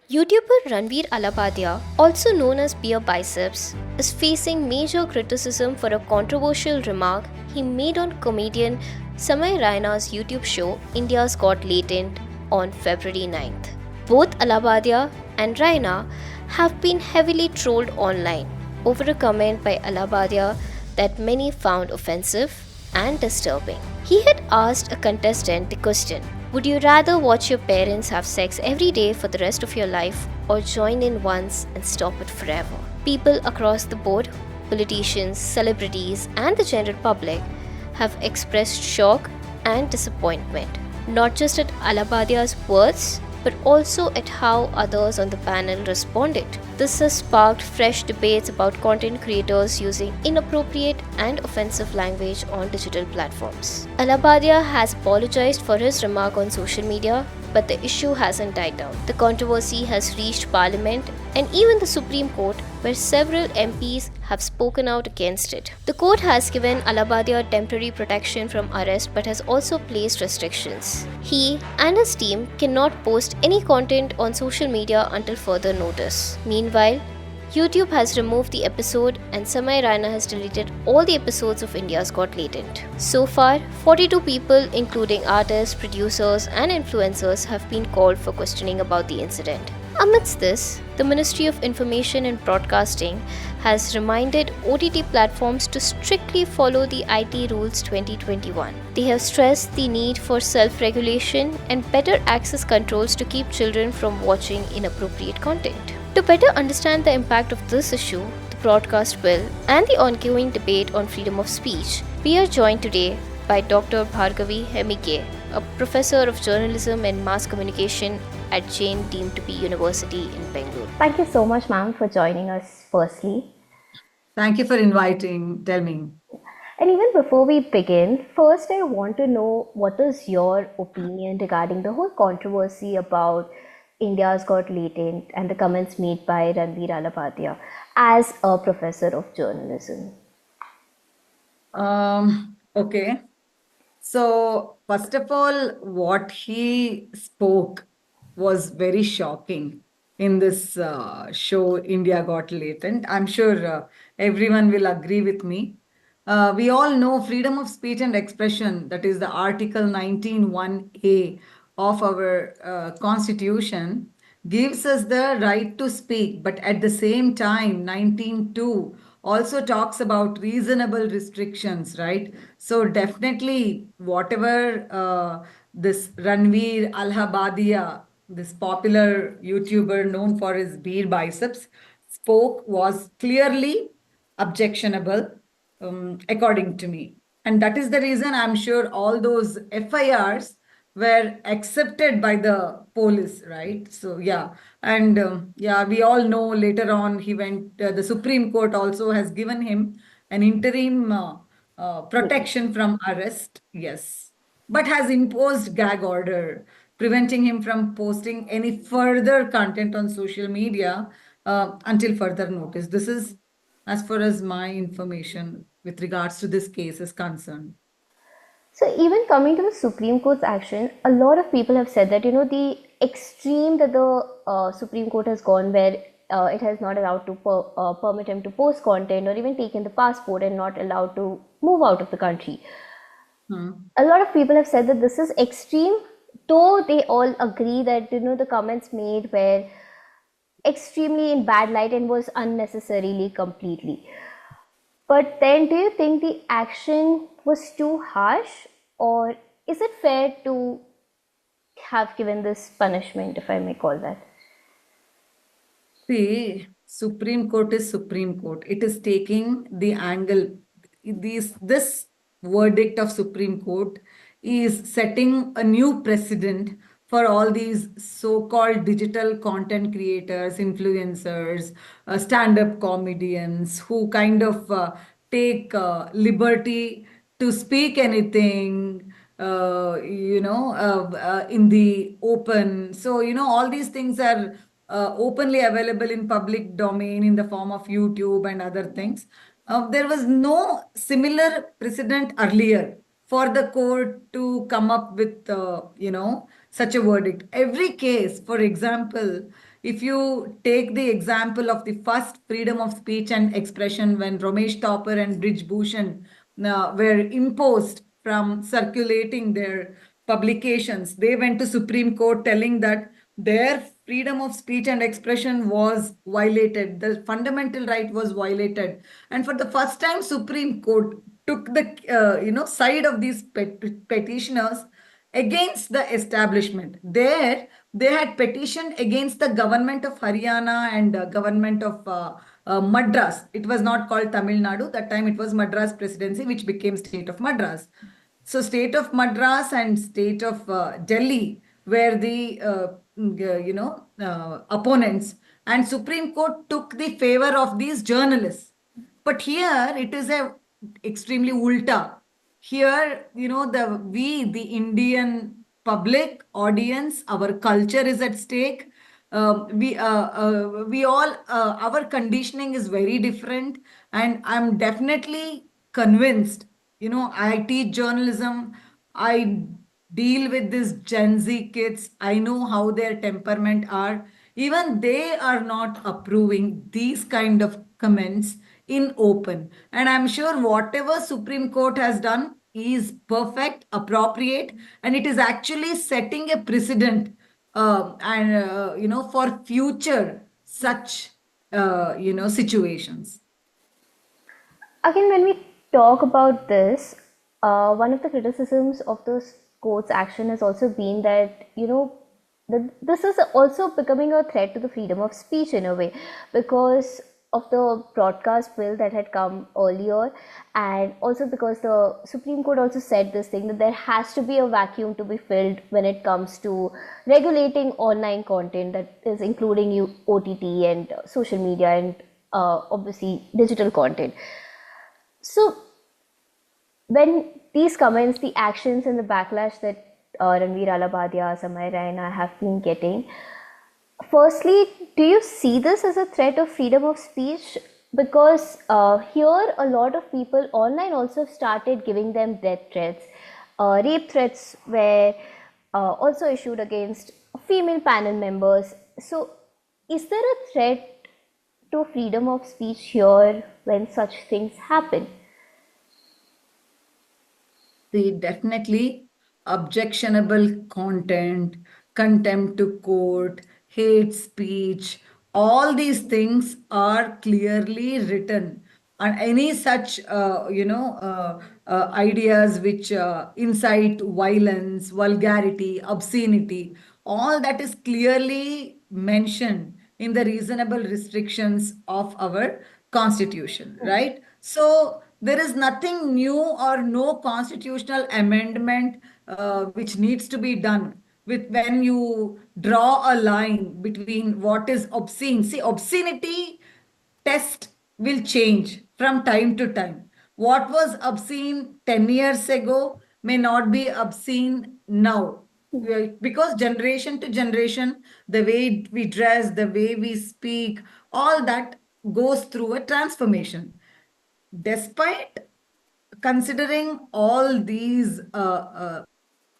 YouTuber Ranveer Allahbadia, also known as Beer Biceps, is facing major criticism for a controversial remark he made on comedian Samay Raina's YouTube show India's Got Latent on February 9th. Both Allahbadia and Raina have been heavily trolled online over a comment by Allahbadia that many found offensive and disturbing. He had asked a contestant the question, would you rather watch your parents have sex every day for the rest of your life or join in once and stop it forever? People across the board, politicians, celebrities, and the general public have expressed shock and disappointment, not just at Alabadia's words, but also at how others on the panel responded. This has sparked fresh debates about content creators using inappropriate and offensive language on digital platforms. Allabadia has apologized for his remark on social media, but the issue hasn't died down. The controversy has reached Parliament and even the Supreme Court, where several MPs have spoken out against it. The court has given Allabadia temporary protection from arrest but has also placed restrictions. He and his team cannot post any content on social media until further notice. Meanwhile, YouTube has removed the episode and Samay Raina has deleted all the episodes of India's Got Latent. So far, 42 people including artists, producers and influencers have been called for questioning about the incident. Amidst this, the Ministry of Information and Broadcasting has reminded OTT platforms to strictly follow the IT Rules 2021. They have stressed the need for self-regulation and better access controls to keep children from watching inappropriate content. To better understand the impact of this issue, the broadcast bill, and the ongoing debate on freedom of speech, we are joined today by Dr. Bhargavi Hemike, a professor of journalism and mass communication at Jain deemed to be University in Bengaluru. Thank you so much, ma'am, for joining us firstly. Thank you for inviting. Tell me. And even before we begin, first I want to know what is your opinion regarding the whole controversy about India's Got Latent and the comments made by Ranveer Allahbadia as a professor of journalism. Okay. So, first of all, what he spoke was very shocking in this show, India Got Latent. I'm sure everyone will agree with me. We all know freedom of speech and expression, that is the Article 19(1)(a) of our Constitution, gives us the right to speak, but at the same time, 19(2) also talks about reasonable restrictions, right? So definitely, whatever this Ranveer Allahbadia, this popular YouTuber known for his beer biceps, spoke was clearly objectionable, according to me. And that is the reason I'm sure all those FIRs were accepted by the police, right? So, yeah. And yeah, we all know later on he went, the Supreme Court also has given him an interim protection from arrest, yes, but has imposed gag order, preventing him from posting any further content on social media until further notice. This is as far as my information with regards to this case is concerned. So even coming to the Supreme Court's action, a lot of people have said that, the extreme that the Supreme Court has gone where it has not allowed to permit him to post content or even taken the passport and not allowed to move out of the country. A lot of people have said that this is extreme, though they all agree that, the comments made were extremely in bad light and was unnecessarily completely. But then, do you think the action was too harsh, or is it fair to have given this punishment, if I may call that? See, Supreme Court is Supreme Court. It is taking the angle. This verdict of Supreme Court is setting a new precedent for all these so-called digital content creators, influencers, stand-up comedians who kind of take liberty to speak anything, in the open. So, all these things are openly available in public domain in the form of YouTube and other things. There was no similar precedent earlier for the court to come up with, such a verdict. Every case, for example, If you take the example of the first freedom of speech and expression when Ramesh Topper and Brij Bhushan were imposed from circulating their publications, they went to Supreme Court telling that their freedom of speech and expression was violated. The fundamental right was violated. And for the first time, Supreme Court took the side of these petitioners against the establishment. There, they had petitioned against the government of Haryana and government of Madras. It was not called Tamil Nadu. That time it was Madras Presidency, which became state of Madras. So state of Madras and state of Delhi were the opponents, and Supreme Court took the favor of these journalists. But here it is a extremely ulta. Here, the Indian public audience, our culture is at stake. We all our conditioning is very different, and I'm definitely convinced. I teach journalism. I deal with these Gen Z kids. I know how their temperament are. Even they are not approving these kind of comments in open. And I'm sure whatever Supreme Court has done is perfect, appropriate, and it is actually setting a precedent, for future such situations. Again, when we talk about this, one of the criticisms of the court's action has also been that, that this is also becoming a threat to the freedom of speech in a way, because of the broadcast bill that had come earlier, and also because the Supreme Court also said this thing that there has to be a vacuum to be filled when it comes to regulating online content, that is including OTT and social media and obviously digital content. So when these comments, the actions and the backlash that Ranveer Allahbadia, Samay Raina have been getting, firstly, do you see this as a threat of freedom of speech? Because here a lot of people online also started giving them death threats. Rape threats were also issued against female panel members. So is there a threat to freedom of speech here when such things happen? The definitely objectionable content, contempt to court, hate speech, all these things are clearly written. And any such, ideas which incite violence, vulgarity, obscenity, all that is clearly mentioned in the reasonable restrictions of our constitution, right? So there is nothing new or no constitutional amendment which needs to be done with when you draw a line between what is obscene. See, obscenity test will change from time to time. What was obscene 10 years ago may not be obscene now. Because generation to generation, the way we dress, the way we speak, all that goes through a transformation. Despite considering all these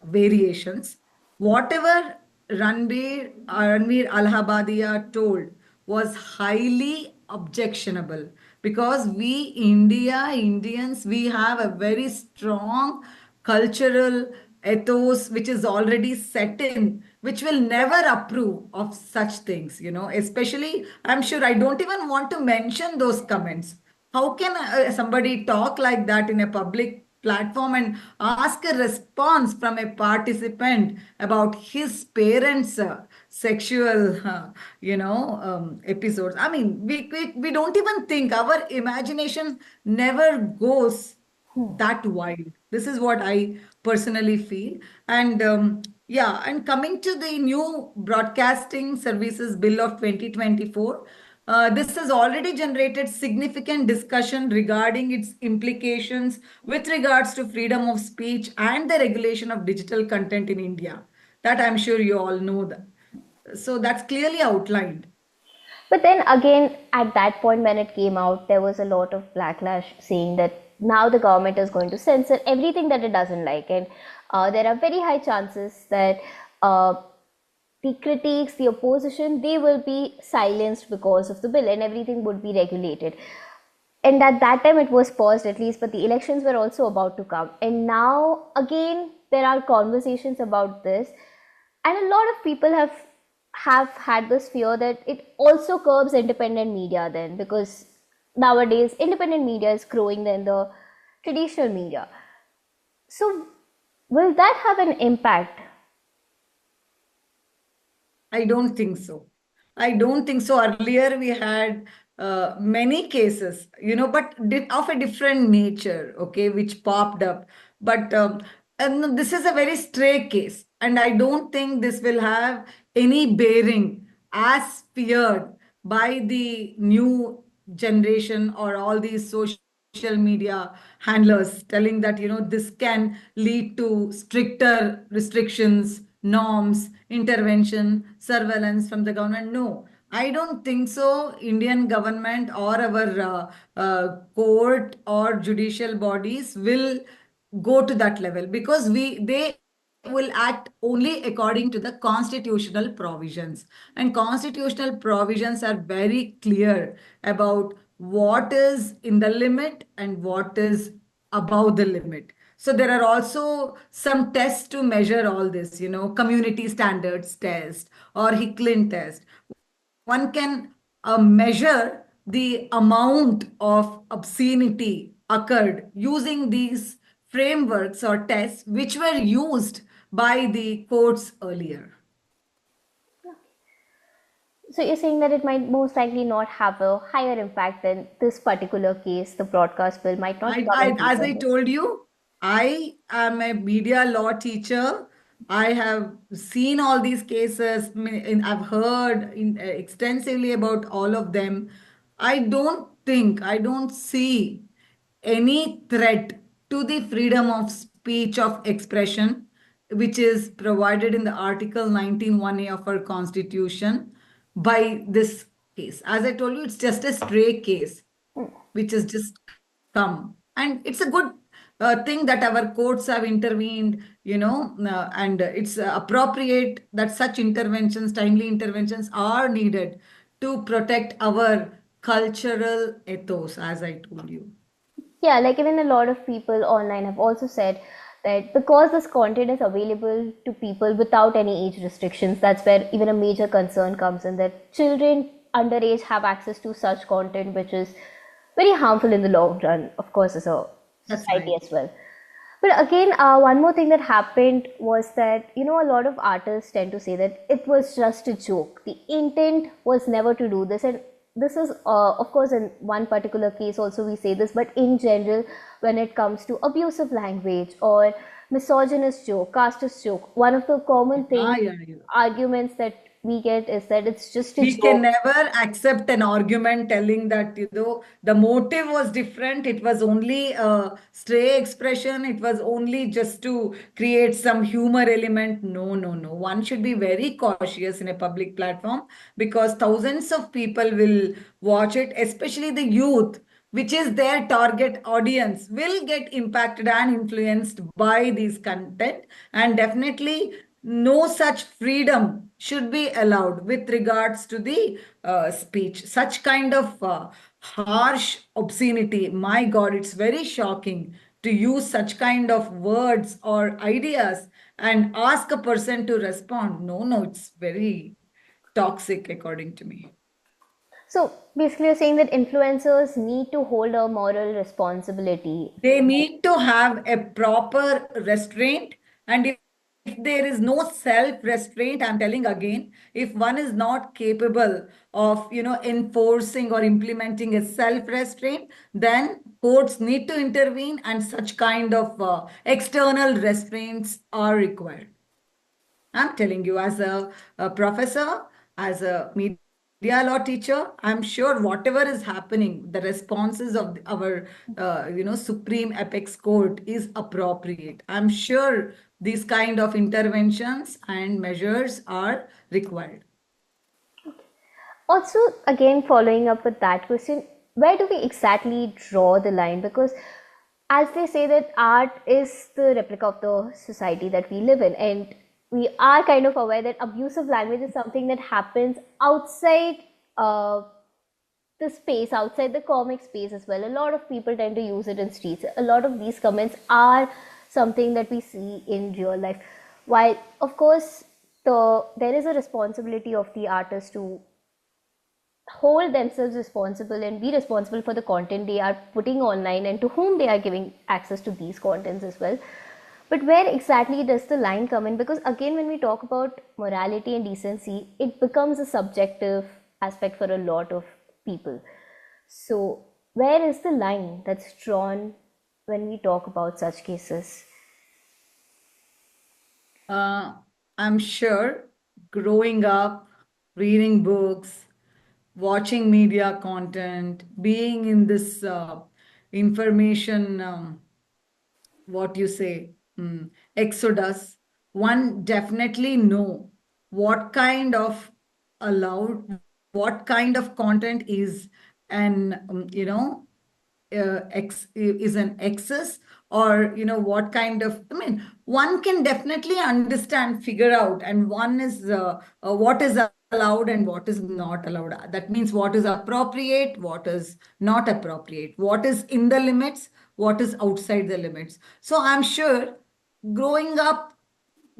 variations, whatever Ranveer Allahabadia told was highly objectionable, because Indians, we have a very strong cultural ethos which is already set in, which will never approve of such things, especially, I'm sure, I don't even want to mention those comments. How can somebody talk like that in a public platform and ask a response from a participant about his parents' sexual, episodes? I mean, we don't even think, our imagination never goes that wide. This is what I personally feel. And yeah, and coming to the new Broadcasting Services Bill of 2024, this has already generated significant discussion regarding its implications with regards to freedom of speech and the regulation of digital content in India. That I'm sure you all know that. So that's clearly outlined. But then again, at that point when it came out, there was a lot of backlash saying that now the government is going to censor everything that it doesn't like, and there are very high chances that the critics, the opposition, they will be silenced because of the bill, and everything would be regulated. And at that time it was paused at least, but the elections were also about to come, and now again there are conversations about this, and a lot of people have had this fear that it also curbs independent media then, because nowadays independent media is growing than the traditional media. So will that have an impact? I don't think so. I don't think so. Earlier we had many cases, but of a different nature, okay, which popped up. But and this is a very stray case, and I don't think this will have any bearing as feared by the new generation or all these social media handlers telling that this can lead to stricter restrictions, norms, intervention, surveillance from the government. No, I don't think so. Indian government or our court or judicial bodies will go to that level, because they will act only according to the constitutional provisions, and constitutional provisions are very clear about what is in the limit and what is above the limit. So there are also some tests to measure all this, community standards test or Hicklin test. One can measure the amount of obscenity occurred using these frameworks or tests which were used by the courts earlier. So you're saying that it might most likely not have a higher impact than this particular case. The broadcast bill might not come and As deepen I this. told you, I am a media law teacher. I have seen all these cases. I've heard extensively about all of them. I don't see any threat to the freedom of speech, of expression, which is provided in the Article 19(1)(a) of our Constitution by this case. As I told you, it's just a stray case which has just come. And it's a good thing that our courts have intervened, and it's appropriate that such interventions, timely interventions, are needed to protect our cultural ethos, as I told you. Yeah, like even a lot of people online have also said that because this content is available to people without any age restrictions, that's where even a major concern comes in, that children underage have access to such content, which is very harmful in the long run, of course, as a That's society right. as well. But again, one more thing that happened was that, a lot of artists tend to say that it was just a joke. The intent was never to do this. And this is, of course, in one particular case also we say this, but in general, when it comes to abusive language or misogynist joke, casteist joke, one of the common Ah, things, yeah, yeah. arguments that we get is that it's just a We can joke. never accept an argument telling that the motive was different, it was only a stray expression, it was only just to create some humor element. No, no, no, one should be very cautious in a public platform, because thousands of people will watch it, especially the youth, which is their target audience, will get impacted and influenced by these content. And definitely no such freedom should be allowed with regards to the speech. Such kind of harsh obscenity, my God, it's very shocking to use such kind of words or ideas and ask a person to respond. No, no, it's very toxic according to me. So basically, you're saying that influencers need to hold a moral responsibility. They need to have a proper restraint. And if there is no self restraint, I'm telling again, if one is not capable of enforcing or implementing a self restraint, then courts need to intervene, and such kind of external restraints are required. I'm telling you, as a professor, as a media law teacher, I'm sure whatever is happening, the responses of our, Supreme Apex Court is appropriate. I'm sure these kind of interventions and measures are required. Also, again, following up with that question, where do we exactly draw the line? Because as they say that art is the replica of the society that we live in, and we are kind of aware that abusive language is something that happens outside the space, outside the comic space as well. A lot of people tend to use it in streets. A lot of these comments are something that we see in real life. While, of course, there is a responsibility of the artist to hold themselves responsible and be responsible for the content they are putting online and to whom they are giving access to these contents as well. But where exactly does the line come in? Because again, when we talk about morality and decency, it becomes a subjective aspect for a lot of people. So where is the line that's drawn when we talk about such cases? I'm sure growing up, reading books, watching media content, being in this information, what you say, exodus, one definitely know what kind of allowed, what kind of content is an, is an excess, or what kind of, I mean, one can definitely understand, figure out, and one is what is allowed and what is not allowed. That means what is appropriate, what is not appropriate, what is in the limits, what is outside the limits. So I'm sure growing up,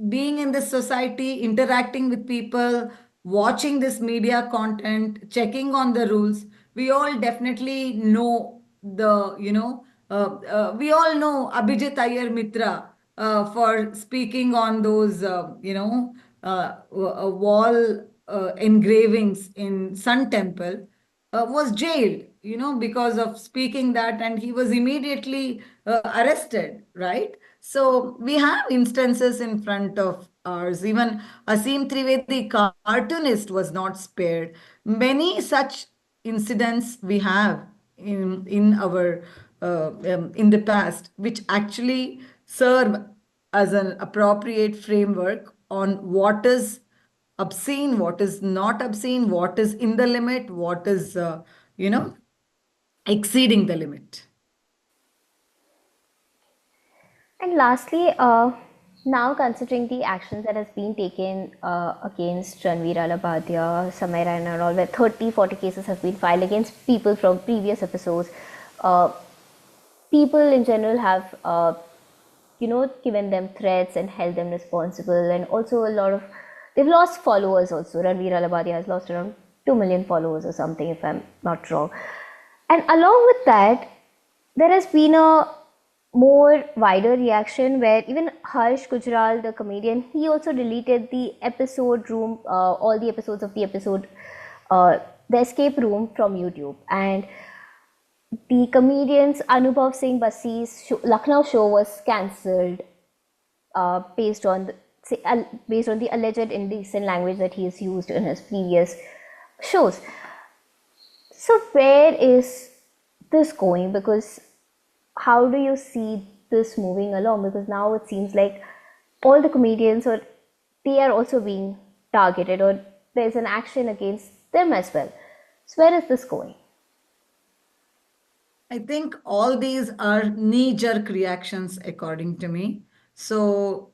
being in this society, interacting with people, watching this media content, checking on the rules, we all definitely know we all know Abhijit Iyer Mitra for speaking on those, wall engravings in Sun Temple, was jailed, because of speaking that, and he was immediately arrested, right? So we have instances in front of ours. Even Asim Trivedi, cartoonist, was not spared. Many such incidents we have in our in the past, which actually serve as an appropriate framework on what is obscene, what is not obscene, what is in the limit, what is, you know, exceeding the limit. And lastly, now considering the actions that has been taken against Ranveer Allahbadia, Samay Raina and all, where 30, 40 cases have been filed against people from previous episodes, uh, people in general have, given them threats and held them responsible. And also a lot of, they've lost followers also. Ranveer Allahbadia has lost around 2 million followers or something, if I'm not wrong. And along with that, there has been a more wider reaction where even Harsh Gujral, the comedian, he also deleted the episode room, all the episodes of the episode, the escape room from YouTube. And the comedian's Anubhav Singh Basi's Lucknow show was cancelled based on based on the alleged indecent language that he has used in his previous shows. So where is this going? Because how do you see this moving along? Because now it seems like all the comedians, or they are also being targeted, or there's an action against them as well. So where is this going? I think all these are knee-jerk reactions, according to me. So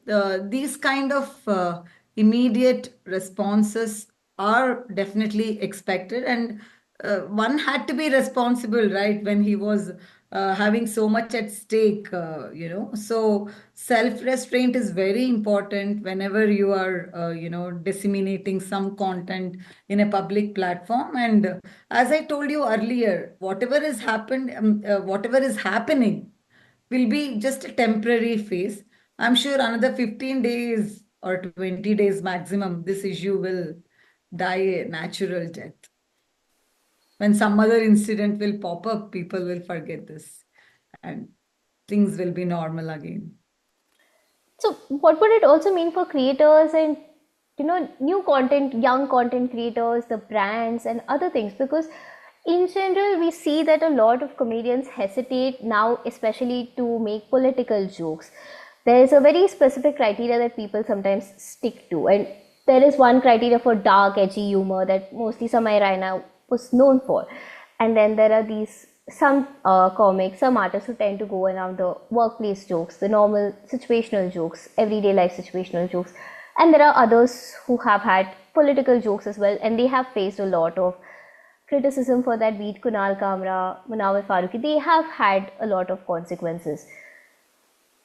these kind of immediate responses are definitely expected, and one had to be responsible, right, when he was having so much at stake, So self-restraint is very important whenever you are, disseminating some content in a public platform. And as I told you earlier, whatever has happened, whatever is happening will be just a temporary phase. I'm sure another 15 days or 20 days maximum, this issue will die a natural death. When some other incident will pop up, people will forget this and things will be normal again. So what would it also mean for creators and new content, young content creators, the brands and other things? Because in general we see that a lot of comedians hesitate now, especially to make political jokes. There is a very specific criteria that people sometimes stick to, and there is one criteria for dark, edgy humor that mostly Samay Raina was known for. And then there are these some comics, some artists who tend to go around the workplace jokes, the normal situational jokes, everyday life situational jokes. And there are others who have had political jokes as well, and they have faced a lot of criticism for that, be it Kunal Kamra, Munawar Faruqi. They have had a lot of consequences.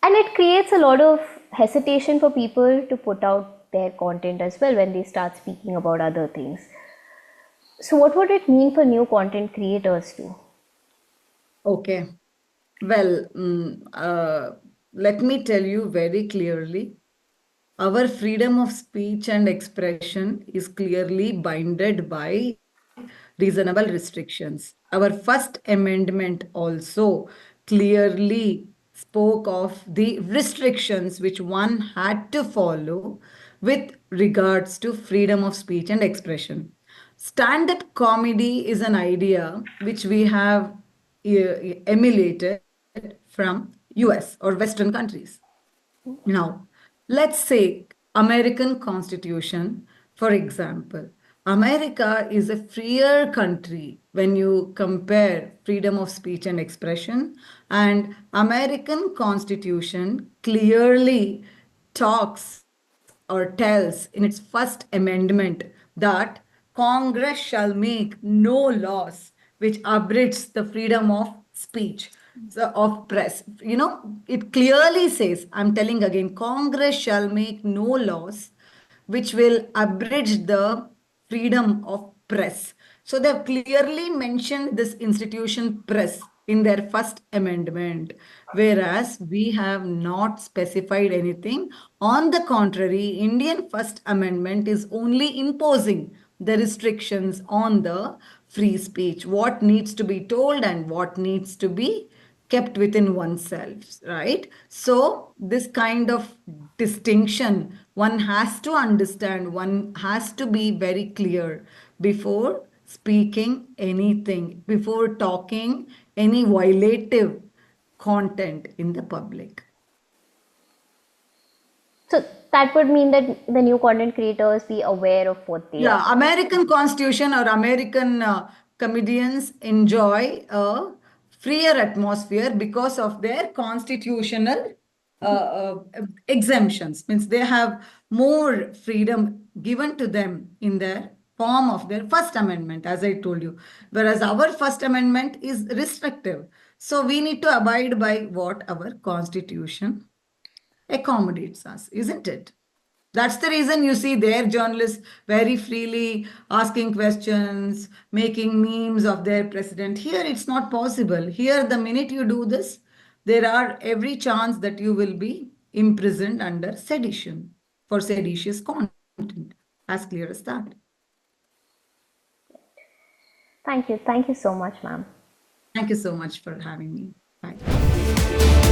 And it creates a lot of hesitation for people to put out their content as well when they start speaking about other things. So, what would it mean for new content creators too? Okay. Well, let me tell you very clearly. Our freedom of speech and expression is clearly bounded by reasonable restrictions. Our First Amendment also clearly spoke of the restrictions which one had to follow with regards to freedom of speech and expression. Stand-up comedy is an idea which we have emulated from US or Western countries. Now, let's say American Constitution, for example. America is a freer country when you compare freedom of speech and expression, and American Constitution clearly talks or tells in its first amendment that Congress shall make no laws which abridges the freedom of speech, so of press. It clearly says, I'm telling again, Congress shall make no laws which will abridge the freedom of press. So they've clearly mentioned this institution press in their first amendment, whereas we have not specified anything. On the contrary, Indian First Amendment is only imposing the restrictions on the free speech, what needs to be told and what needs to be kept within oneself, right? So, this kind of distinction one has to understand, one has to be very clear before speaking anything, before talking any violative content in the public. So, that would mean that the new content creators be aware of what they Yeah, are. American Constitution or American comedians enjoy a freer atmosphere because of their constitutional exemptions. Means they have more freedom given to them in their form of their First Amendment, as I told you. Whereas our First Amendment is restrictive. So we need to abide by what our Constitution accommodates us, isn't it? That's the reason you see their journalists very freely asking questions, making memes of their president. Here, it's not possible. Here, the minute you do this, there are every chance that you will be imprisoned under sedition for seditious content. As clear as that. Thank you. Thank you so much, ma'am. Thank you so much for having me. Bye.